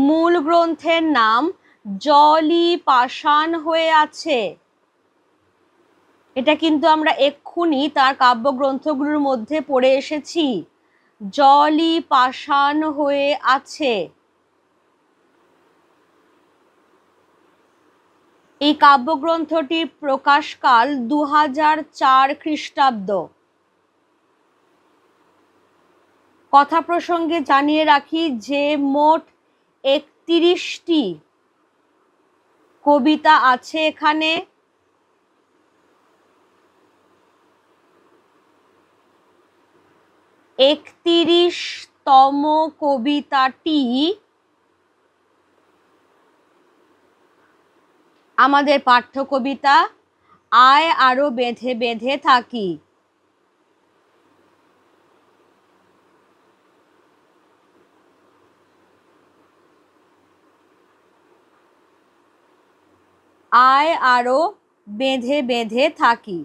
মূল গ্রন্থের নাম জলই পাষাণ হয়ে আছে। এটা কিন্তু আমরা এক্ষুনি তার কাব্যগ্রন্থগুলোর মধ্যে পড়ে এসেছি, জলই পাষাণ হয়ে আছে। এই কাব্যগ্রন্থটির প্রকাশকাল 2004 খ্রিস্টাব্দ। কথা প্রসঙ্গে জানিয়ে রাখি যে মোট 31টি কবিতা আছে এখানে। একত্রিশতম কবিতাটি আমাদের পাঠ্য কবিতা আয় আরো বেঁধে বেঁধে থাকি। আয় আরো বেঁধে বেঁধে থাকি।